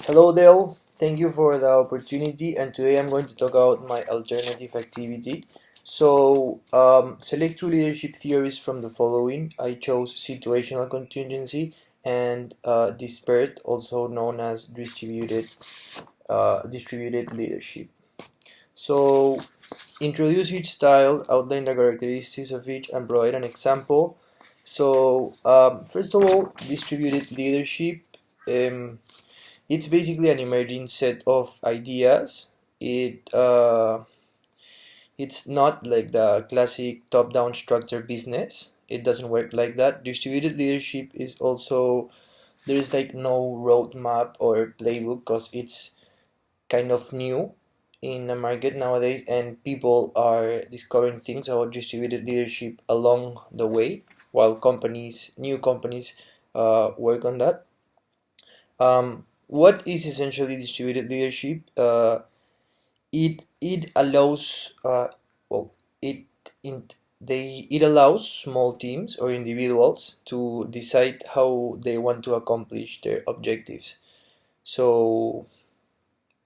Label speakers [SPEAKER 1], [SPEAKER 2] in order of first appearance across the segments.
[SPEAKER 1] Hello Dale, thank you for the opportunity, and today I'm going to talk about my alternative activity. Select two leadership theories from the following. I chose situational contingency and disparate, also known as distributed leadership. So, introduce each style, outline the characteristics of each, and provide an example. First of all, distributed leadership. Um, it's basically an emerging set of ideas. It's not like the classic top-down structure business. It doesn't work like that. Distributed leadership is also there is like no roadmap or playbook because it's kind of new in the market nowadays, and people are discovering things about distributed leadership along the way while new companies, work on that. What is essentially distributed leadership? It allows well it in it allows small teams or individuals to decide how they want to accomplish their objectives. So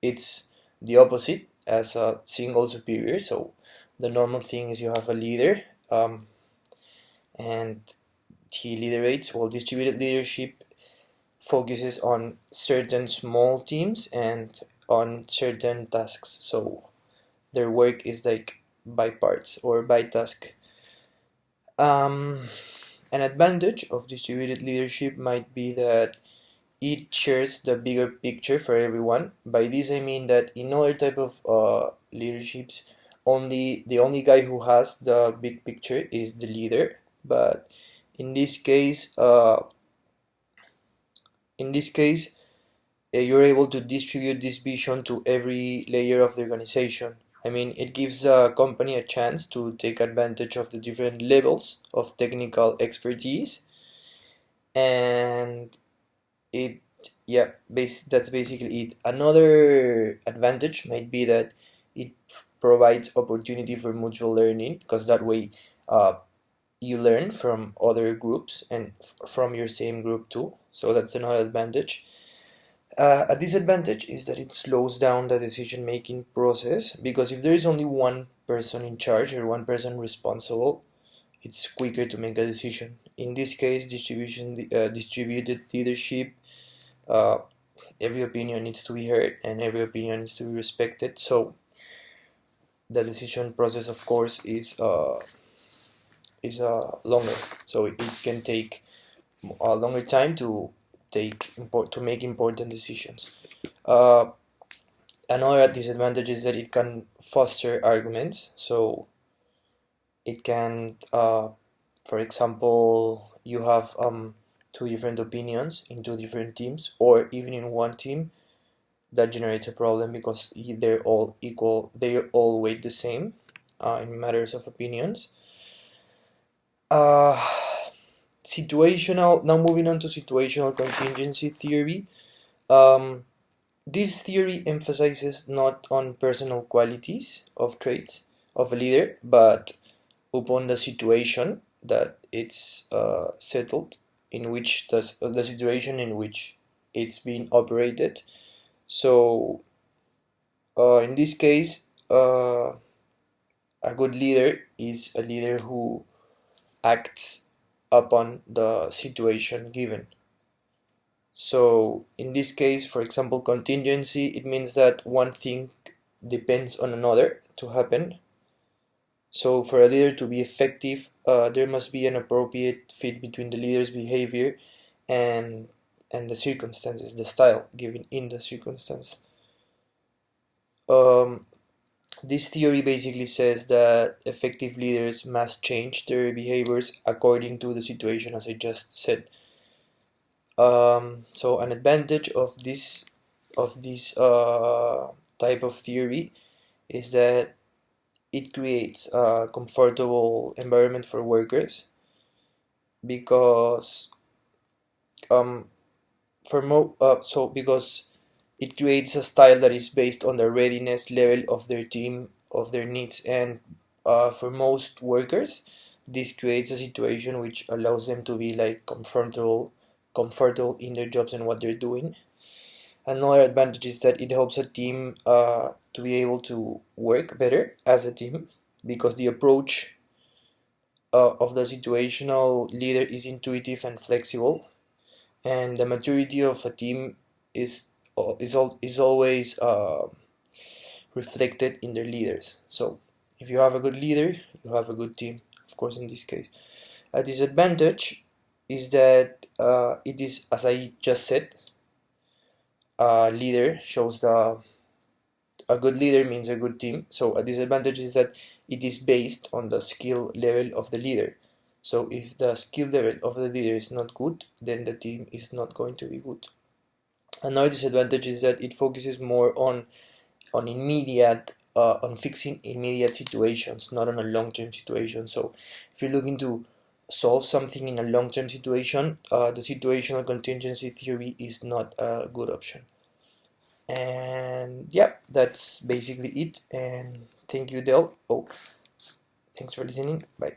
[SPEAKER 1] it's the opposite as a single superior. So the normal thing is you have a leader, and he liderates. Well, distributed leadership focuses on certain small teams and on certain tasks. So their work is like by parts or by task. Um, an advantage of distributed leadership might be that it shares the bigger picture for everyone. By this I mean that in other type of leaderships, only the only guy who has the big picture is the leader. But in this case, uh, in this case, you're able to distribute this vision to every layer of the organization. I mean, it gives a company a chance to take advantage of the different levels of technical expertise, and it, yeah, that's basically it. Another advantage might be that it provides opportunity for mutual learning, because that way, uh, you learn from other groups and from your same group too. So that's another advantage. A disadvantage is that it slows down the decision making process, because if there is only one person in charge or one person responsible, it's quicker to make a decision. In this case, distributed leadership, uh, every opinion needs to be heard and every opinion needs to be respected. So the decision process, of course, is longer. So it can take a longer time to make important decisions. Uh, Another disadvantage is that it can foster arguments. So it can, for example, you have two different opinions in two different teams, or even in one team. That generates a problem because they're all equal. They all weigh the same in matters of opinions. Uh, Situational. Now moving on to situational contingency theory. Um, This theory emphasizes not on personal qualities of traits of a leader, but upon the situation that it's settled, in which the situation in which it's being operated. So, in this case, a good leader is a leader who acts upon the situation given. So in this case, for example, contingency, it means that one thing depends on another to happen. So for a leader to be effective, there must be an appropriate fit between the leader's behavior and the circumstances, the style given in the circumstance. Um, this theory basically says that effective leaders must change their behaviors according to the situation, as I just said. So an advantage of this type of theory is that it creates a comfortable environment for workers, because um because it creates a style that is based on the readiness level of their team, of their needs, and for most workers, this creates a situation which allows them to be like comfortable in their jobs and what they're doing. Another advantage is that it helps a team to be able to work better as a team, because the approach of the situational leader is intuitive and flexible, and the maturity of a team is always reflected in their leaders. So if you have a good leader, you have a good team, of course, in this case. A disadvantage is that it is, as I just said, a leader shows a good leader means a good team. So a disadvantage is that it is based on the skill level of the leader. So if the skill level of the leader is not good, then the team is not going to be good. Another disadvantage is that it focuses more on immediate on fixing immediate situations, not on a long-term situation. So if you're looking to solve something in a long-term situation, the situational contingency theory is not a good option. And yeah, that's basically it. And thank you, Del. Oh, thanks for listening. Bye.